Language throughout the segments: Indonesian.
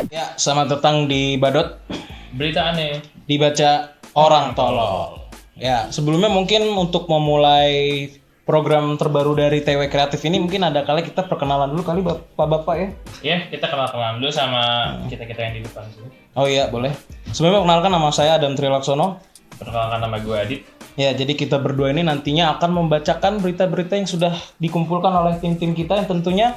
Ya, selamat datang di Badot. Berita aneh. Dibaca orang tolol. Ya, sebelumnya mungkin untuk memulai program terbaru dari TW Kreatif ini mungkin ada kali kita perkenalan dulu kali Bapak-bapak ya. Ya, kita kenal-kenalan dulu sama kita-kita yang di depan sini. Oh iya, boleh. Sebelumnya perkenalkan nama saya Adam Trilaksono. Perkenalkan nama gue Adit. Ya, jadi kita berdua ini nantinya akan membacakan berita-berita yang sudah dikumpulkan oleh tim-tim kita yang tentunya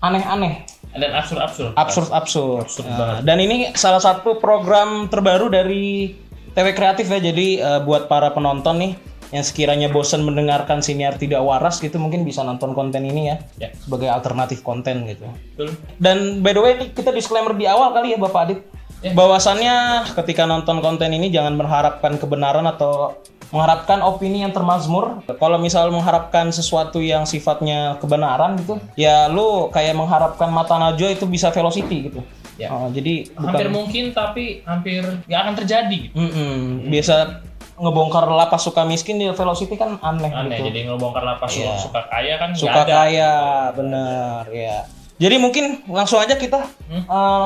aneh-aneh. Dan absurd. Absurd. Banget. Dan ini salah satu program terbaru dari TW Kreatif ya. Jadi buat para penonton nih yang sekiranya bosan mendengarkan siniar tidak waras gitu mungkin bisa nonton konten ini ya. Ya. Sebagai alternatif konten gitu. Betul. Dan by the way ini kita disclaimer di awal kali ya Bapak Adit. Ya. Bahwasannya ketika nonton konten ini jangan mengharapkan kebenaran atau mengharapkan opini yang termazmur. Kalau misal mengharapkan sesuatu yang sifatnya kebenaran gitu, ya lu kayak mengharapkan mata najwa itu bisa velocity gitu. Ya. Jadi Hampir mungkin tapi hampir nggak akan terjadi gitu. Biasa ngebongkar lapas suka miskin di velocity kan aneh gitu. Jadi ngebongkar lapas Iya. suka kaya kan nggak Suka ada. kaya, bener ya. Jadi mungkin langsung aja kita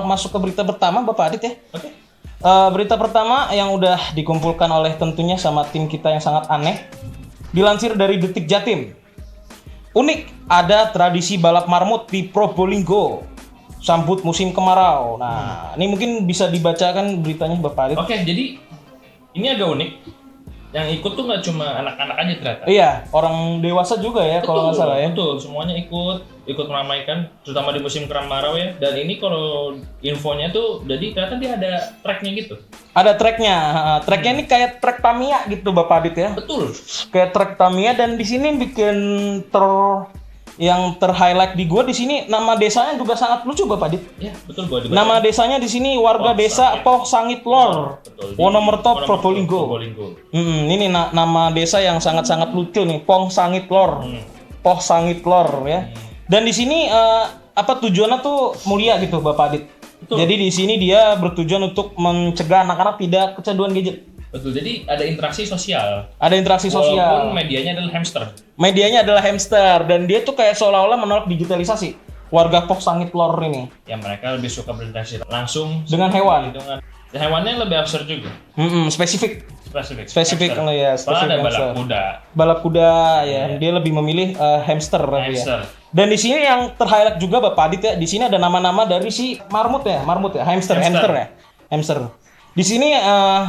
masuk ke berita pertama Bapak Adit ya. Oke. Berita pertama yang udah dikumpulkan oleh tentunya sama tim kita yang sangat aneh. Dilansir dari Detik Jatim. Unik, ada tradisi balap marmut di Probolinggo. Sambut musim kemarau. Nah, ini mungkin bisa dibacakan beritanya Bapak Adit. Oke, jadi ini agak unik. Yang ikut tuh nggak cuma anak-anak aja ternyata. Iya, orang dewasa juga ya kalau nggak salah ya. Betul, semuanya ikut meramaikan, terutama di musim kemarau ya. Dan ini kalau infonya tuh, jadi ternyata dia ada tracknya gitu. Ada tracknya. Tracknya ini kayak track Tamiya gitu Bapak Adit ya. Betul. Kayak track Tamiya dan di sini bikin yang ter-highlight di gua di sini nama desanya juga sangat lucu Bapak Adit. Ya, betul gua juga. Nama desanya di sini warga desa Poh Sangit Lor, Betul. Wonomerto, Probolinggo. Ini nama desa yang sangat-sangat lucu nih, Poh Sangit Lor, Poh Sangit Lor ya. Dan di sini tujuannya tuh mulia gitu Bapak Adit. Betul. Jadi di sini dia bertujuan untuk mencegah anak-anak tidak kecanduan gadget. Betul. Jadi ada interaksi sosial. Ada interaksi Walaupun sosial. medianya adalah hamster. Medianya adalah hamster dan dia tuh kayak seolah-olah menolak digitalisasi. Warga Poh Sangit Lor ini Ya mereka lebih suka berinteraksi langsung dengan hewan. dengan hewannya lebih absurd juga. Spesifik Spesifik lah ya, Soalnya ada balap hamster. kuda. Balap kuda ya, dia lebih memilih hamster ya. Hamster. Dan di sini yang ter-highlight juga Bapak Adit ya, di sini ada nama-nama dari si marmut ya, hamster ya. Hamster. Di sini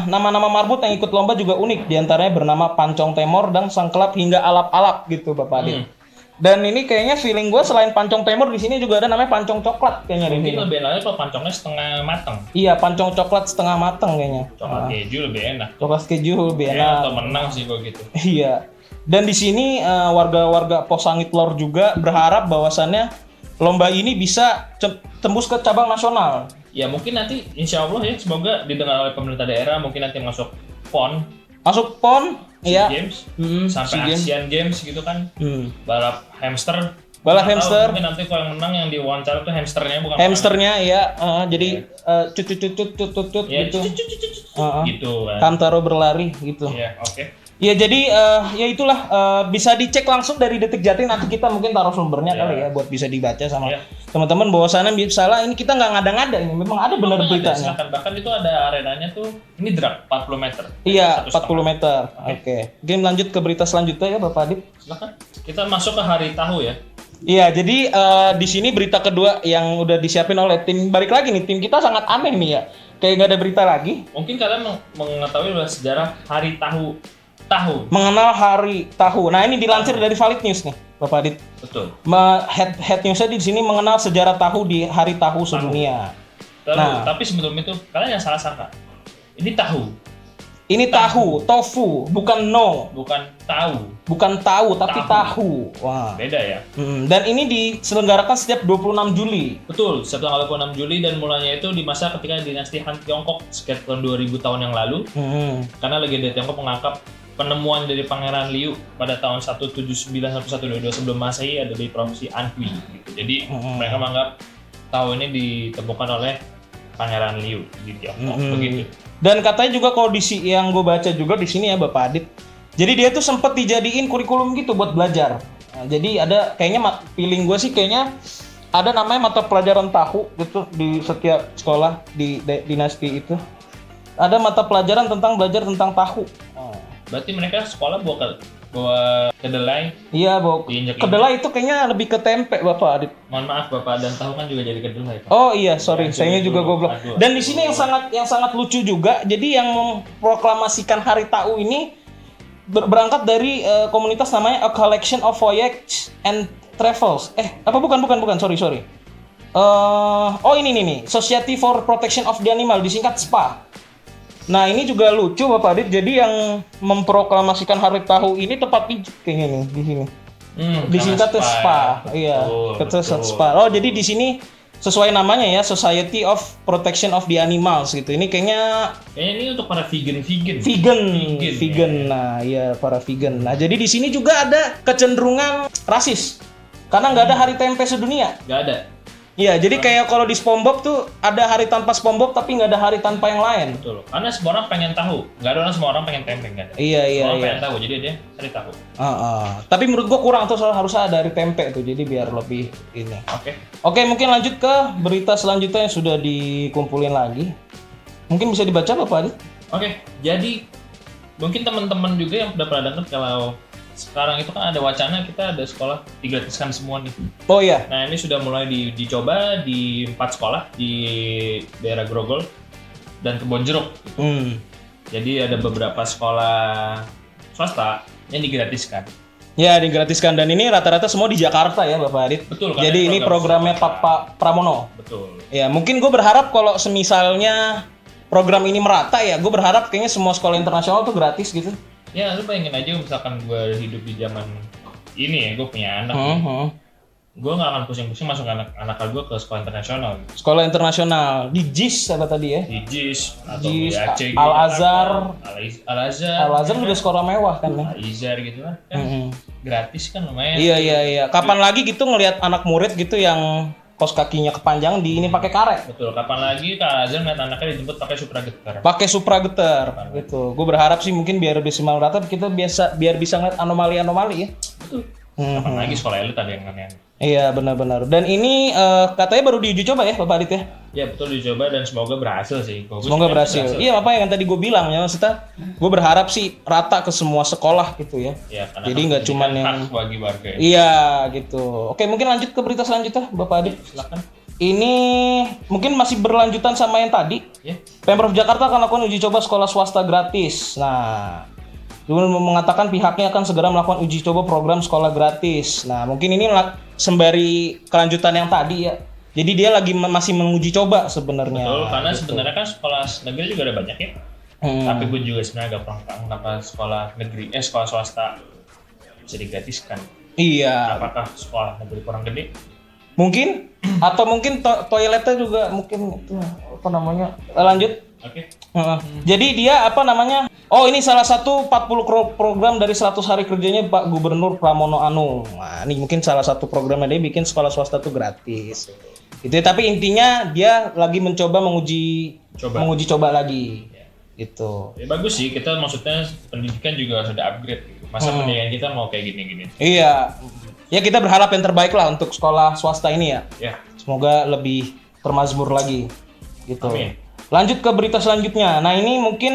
nama-nama marmut yang ikut lomba juga unik, diantaranya bernama Pancong Temor dan Sangkelap hingga Alap-alap gitu Bapak Adit. Dan ini kayaknya feeling gue selain Pancong Temor di sini juga ada namanya Pancong Coklat kayaknya di Mungkin sini. lebih enak kalau pancongnya setengah matang. Iya, Pancong Coklat setengah matang kayaknya. Coklat keju lebih enak. Coklat keju lebih Ya, enak. atau menang sih kok gitu. Iya. Dan di sini warga-warga Poh Sangit Lor juga berharap bahwasannya lomba ini bisa tembus ke cabang nasional. Ya mungkin nanti insya Allah ya semoga didengar oleh pemerintah daerah, mungkin nanti masuk PON, Masuk PON, iya. Games, SEA sampai Games. Asian Games gitu kan, balap hamster. Balap Nggak tahu, hamster. Mungkin nanti kalau yang menang yang diwawancara tuh hamsternya bukan Hamsternya ya, jadi cut ya, gitu. gitu kan. Kantaro berlari gitu. Ya oke. Ya jadi ya itulah bisa dicek langsung dari Detik Jatim, nanti kita mungkin taruh sumbernya kali ya buat bisa dibaca sama teman-teman bahwasannya misalnya ini kita nggak ngada-ngada ini memang ada benar beritanya. Silakan, bahkan itu ada arenanya tuh ini drag 40 meter. Iya, 40 1,5 meter. Oke. Mungkin lanjut ke berita selanjutnya ya Bapak Adit. Silakan. Kita masuk ke hari tahu ya. Iya, jadi di sini berita kedua yang udah disiapin oleh tim, balik lagi nih, tim kita sangat aneh nih ya. Kayak nggak ada berita lagi. Mungkin kalian mengetahui sejarah hari tahu. Mengenal hari tahu. Nah, ini dilansir dari Valid News nih, Bapak Adit. Betul. Head newsnya di sini mengenal sejarah tahu di hari tahu sedunia. Tapi sebelum itu kalian yang salah sangka. Ini tahu. Ini tahu, tofu, bukan Bukan tahu. bukan tahu tapi tahu. Wah. Beda ya. Dan ini diselenggarakan setiap 26 Juli. Betul, setiap tanggal 26 Juli dan mulanya itu di masa ketika dinasti Han Tiongkok sekitar tahun 2000 tahun yang lalu. Karena legenda Tiongkok mengangkat penemuan dari Pangeran Liu pada tahun 179 sampai 122 sebelum Masehi ada di provinsi Anhui gitu. Jadi mereka menganggap tahu ini ditemukan oleh Pangeran Liu di Tiongkok begitu. Dan katanya juga kondisi yang gue baca juga di sini ya Bapak Adit. Jadi dia tuh sempet dijadiin kurikulum gitu buat belajar. Nah, jadi ada kayaknya feeling gue sih kayaknya ada namanya mata pelajaran tahu gitu di setiap sekolah di dinasti itu. Ada mata pelajaran belajar tentang tahu. Berarti mereka sekolah bawa kedelai. Iya, bawa Diinjak-injak. kedelai itu kayaknya lebih ke tempe, Bapak Adit. Mohon maaf Bapak, dan tahu kan juga jadi kedelai. Pak. Oh iya, sorry, Ya, sayanya jadi juga dulu. goblok. Aduh. Dan di sini yang sangat lucu juga. Jadi yang memproklamasikan Hari Tahu ini berangkat dari komunitas namanya A Collection of Voyage and Travels. Bukan, sorry. Ini nih, Society for Protection of the Animal, disingkat SPA. Nah, ini juga lucu Bapak Adit. Jadi yang memproklamasikan Hari Tahu ini tepat kayaknya nih di sini. Disingkat karena SPA. ya. Iya, Betul. SPA. Oh, jadi di sini sesuai namanya ya, Society of Protection of the Animals gitu. Ini kayaknya ini untuk para vegan. vegan. Ya. Nah, iya, para vegan. Nah, jadi di sini juga ada kecenderungan rasis. Karena nggak ada hari tempe sedunia. Nggak ada. Iya, jadi kayak kalau di SpongeBob tuh ada hari tanpa SpongeBob tapi nggak ada hari tanpa yang lain. Betul. Karena semua orang pengen tahu. Nggak ada semua orang pengen tempe, nggak ada. Iya. Semua orang pengen tahu, jadi dia cari tahu. Tapi menurut gua kurang tuh, soalnya harus ada hari tempe tuh. Jadi biar lebih ini. Oke, mungkin lanjut ke berita selanjutnya yang sudah dikumpulin lagi. Mungkin bisa dibaca Bapak Adit? Oke, jadi mungkin teman-teman juga yang udah pernah dengar kalau sekarang itu kan ada wacana kita ada sekolah digratiskan semua nih. Oh iya. Nah ini sudah mulai dicoba di 4 sekolah di daerah Grogol dan Kebonjeruk. Jadi ada beberapa sekolah swasta yang digratiskan. Ya, digratiskan, dan ini rata-rata semua di Jakarta ya Bapak Adit. Betul. Jadi ini programnya Pak Pramono. Betul. Ya, mungkin gue berharap kalau semisalnya program ini merata ya, gue berharap kayaknya semua sekolah internasional tuh gratis gitu. Ya, lu bayangin aja misalkan gue hidup di zaman ini ya, gue punya anak. Gue nggak akan pusing-pusing masuk anak gue ke sekolah internasional. Gitu. Sekolah internasional di JIS apa tadi ya? Di JIS atau JIS, di ACG, Al-Azhar. Al-Azhar juga sekolah mewah kan ya? Al-Azhar gitu kan. Gratis kan lumayan. Iya. Kapan lagi gitu ngelihat anak murid gitu yang kos kakinya kepanjang di ini pakai karet. Betul. Kapan lagi Kak Al-Azhar ngeliat anaknya dijemput pakai supragetar. Pakai supragetar gitu. Gue berharap sih mungkin biar lebih simal rata kita biar bisa ngeliat anomali-anomali ya. Betul. Kapan lagi sekolah elit ada yang aneh-aneh. Iya, benar-benar. Dan ini katanya baru diuji coba ya Bapak Adit ya? Ya betul, dicoba dan semoga berhasil sih. Semoga berhasil. Iya, apa yang tadi gue bilang ya, maksudnya gue berharap sih rata ke semua sekolah gitu ya. Ya, karena jadi nggak cuma yang hak bagi warga ya. Iya gitu. Oke, mungkin lanjut ke berita selanjutnya Bapak Adit. Silakan. Ini mungkin masih berlanjutan sama yang tadi. Ya. Pemprov Jakarta akan lakukan uji coba sekolah swasta gratis. Nah, Gubernur mengatakan pihaknya akan segera melakukan uji coba program sekolah gratis. Nah, mungkin ini sembari kelanjutan yang tadi ya. Jadi dia lagi masih menguji coba sebenarnya. Betul, karena gitu. sebenarnya kan sekolah negeri juga ada banyak ya. Tapi gue juga sebenarnya agak kurang paham kenapa sekolah swasta bisa digratiskan. Iya. Apakah sekolah negeri kurang gede? Mungkin atau mungkin toiletnya juga mungkin itu apa namanya? Lanjut. Oke. Jadi dia apa namanya? Oh, ini salah satu 40 program dari 100 hari kerjanya Pak Gubernur Pramono Anung. Nah, ini mungkin salah satu programnya dia bikin sekolah swasta tuh gratis. Gitu ya, tapi intinya dia lagi mencoba menguji coba lagi. Gitu. Ya bagus sih, kita maksudnya pendidikan juga sudah upgrade gitu. Masa pendidikan kita mau kayak gini-gini. Iya. Ya kita berharap yang terbaik lah untuk sekolah swasta ini ya. Ya. Semoga lebih termazmur lagi. Gitu. Amin. Lanjut ke berita selanjutnya. Nah, ini mungkin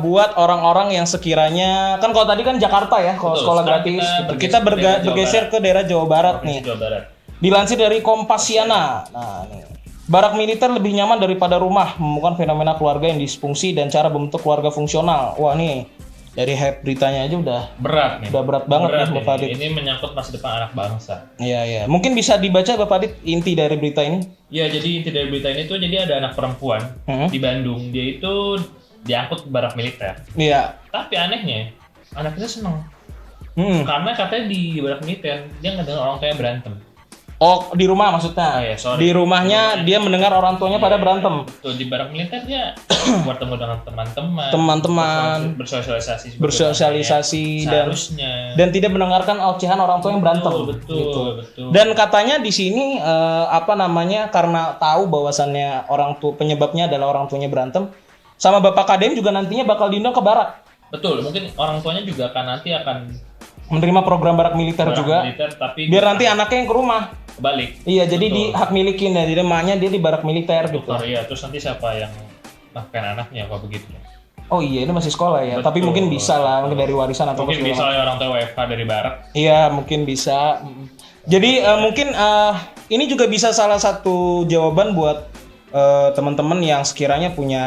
buat orang-orang yang sekiranya kan kalau tadi kan Jakarta ya, kalau sekolah gratis. Kita bergeser ke daerah Jawa Barat nih. Jawa Barat. Dilansir dari Kompasiana. Nah, nih. Barak militer lebih nyaman daripada rumah, menemukan fenomena keluarga yang disfungsi dan cara membentuk keluarga fungsional. Wah, nih dari hype beritanya aja udah berat nih. Udah berat banget nih Bapak Adit. Ini menyangkut masa depan anak bangsa. Iya. Mungkin bisa dibaca Bapak Adit inti dari berita ini. Ya, jadi inti dari berita ini tuh jadi ada anak perempuan di Bandung. Dia itu diangkut ke barak militer. Iya. Tapi anehnya, anaknya seneng. Karena katanya di barak militer dia ngedengar orang tuanya berantem. Oh, di rumah maksudnya? Oh, ya, sorry. Di rumahnya dia mendengar orang tuanya pada berantem. Betul, di barak militer dia bertemu dengan teman-teman, bersosialisasi dan tidak mendengarkan ocehan orang tua yang berantem. Betul. Dan katanya di sini karena tahu bahwasannya orang tua penyebabnya adalah orang tuanya berantem, sama Bapak Kadem juga nantinya bakal diundang ke barak. Betul, mungkin orang tuanya juga nanti akan menerima program barak militer juga. Tapi biar nanti anaknya yang ke rumah. kebalik. Iya, jadi Betul. di hak milikin ya. Jadi emaknya dia di barak militer gitu. Tukar, iya. Terus nanti siapa yang nafkahin anaknya apa begitu? Oh iya, ini masih sekolah ya. Betul. Tapi mungkin bisa lah, mungkin dari warisan atau Mungkin segala bisa ya orang tua WFH dari barat. Iya, mungkin bisa. Jadi mungkin ini juga bisa salah satu jawaban buat teman-teman yang sekiranya punya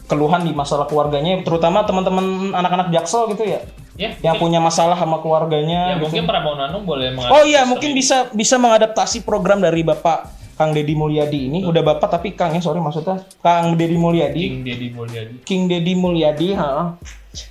keluhan di masalah keluarganya, terutama teman-teman anak-anak Jaksel gitu ya, Ya, yang punya masalah sama keluarganya. ya gitu. mungkin Pramono Anung boleh Oh iya, sistem mungkin ini. bisa mengadaptasi program dari Bapak Kang Deddy Mulyadi ini. Udah Bapak tapi Kang ya, sorry maksudnya Kang Deddy Mulyadi. King Deddy Mulyadi. King Deddy Mulyadi,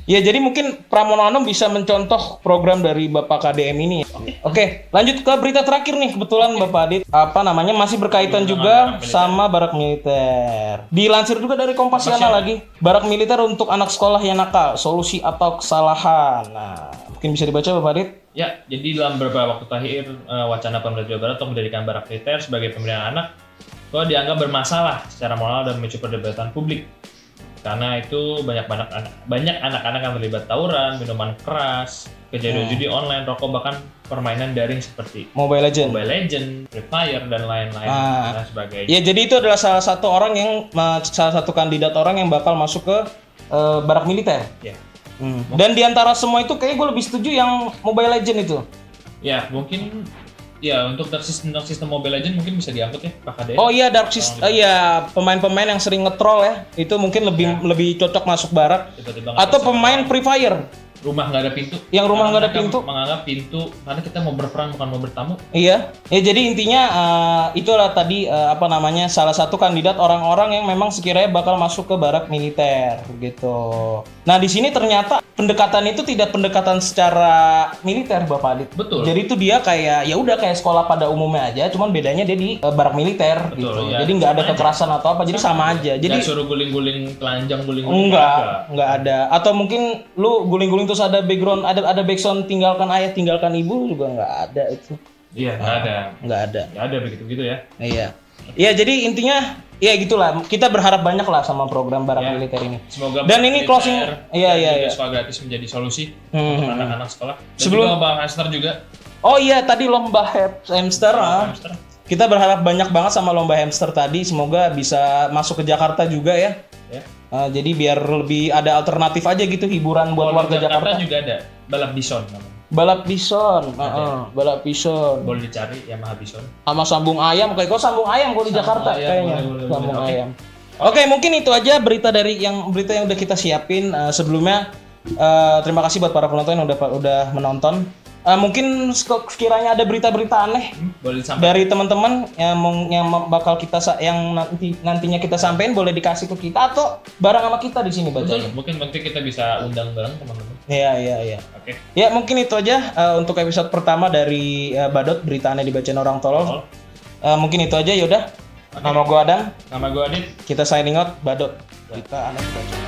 ya jadi mungkin Pramono Anung bisa mencontoh program dari Bapak KDM ini. Oke, lanjut ke berita terakhir nih kebetulan Bapak Adit. Apa namanya masih berkaitan juga sama barak militer. Dilansir juga dari Kompasiana lagi. Barak militer untuk anak sekolah yang nakal, solusi atau kesalahan. Nah, mungkin bisa dibaca Bapak Adit. Ya, jadi dalam beberapa waktu terakhir wacana pemerintah Jawa Barat untuk mendirikan barak militer sebagai pembinaan anak itu dianggap bermasalah secara moral dan memicu perdebatan publik. Karena itu banyak anak-anak yang terlibat tawuran, minuman keras, kejadian judi online, rokok, bahkan permainan daring seperti Mobile Legend. Mobile Legend, Free Fire dan lain-lain dan sebagainya. Ya, jadi itu adalah salah satu kandidat orang yang bakal masuk ke barak militer. Ya. Dan diantara semua itu kayaknya gue lebih setuju yang Mobile Legend itu. Ya, mungkin ya untuk sistem Mobile Legend mungkin bisa diangkut ya Pak KDM. Oh iya, Dark System. Iya, pemain-pemain yang sering nge-troll ya. Itu mungkin lebih cocok masuk barak. Tiba-tiba Atau pemain Free Fire. rumah nggak ada pintu. Yang rumah nggak ada Mereka pintu. menganggap pintu karena kita mau berperang bukan mau bertamu. Iya. Ya jadi intinya itulah tadi salah satu kandidat orang-orang yang memang sekiranya bakal masuk ke barak militer gitu. Nah, di sini ternyata pendekatan itu tidak pendekatan secara militer Bapak Adit. Betul. Jadi itu dia kayak ya udah kayak sekolah pada umumnya aja, cuman bedanya dia di barak militer. Betul, gitu. ya. Jadi nggak ada Sama kekerasan atau apa, jadi sama aja. Jadi Nggak suruh guling-guling telanjang guling-guling. enggak ada. Atau mungkin lu guling-guling terus ada background, ada backsound tinggalkan ayah, tinggalkan ibu juga nggak ada itu. Iya, nggak ada. Nggak ada. Nggak ada begitu-gitu ya. Iya. Iya, jadi intinya ya gitulah. Kita berharap banyak lah sama program barak Ya. militer ini. Semoga Dan ini militer closing. Iya, dan iya, juga iya. sekolah gratis menjadi solusi untuk anak-anak sekolah. Dan Sebelum- juga Bang Hamster juga. Oh iya, tadi lomba hamster. Hamster. Kita berharap banyak banget sama lomba hamster tadi. Semoga bisa masuk ke Jakarta juga ya. Ya. Jadi biar lebih ada alternatif aja gitu hiburan buat Kalau warga di Jakarta Jakarta. juga ada balap bison namanya. Balap bison, balap bison. Boleh dicari Yamaha Bison. Sama sambung ayam, kayak kok sambung ayam kalau di Jakarta ayam, kayaknya. boleh, Sambung boleh. ayam. Oke, mungkin itu aja berita yang udah kita siapin sebelumnya. Terima kasih buat para penonton yang udah menonton. Mungkin sekiranya ada berita-berita aneh Boleh disampaikan. dari teman-teman yang bakal nantinya kita sampein, boleh dikasih ke kita atau bareng sama kita di sini bacanya. Mungkin nanti kita bisa undang bareng teman-teman. Iya. Oke. Ya, mungkin itu aja untuk episode pertama dari Badot, berita aneh dibacain orang tolol. Mungkin itu aja, yaudah. Nama gua Adam, Nama gue Adit. kita signing out, Badot. Berita aneh dibacain.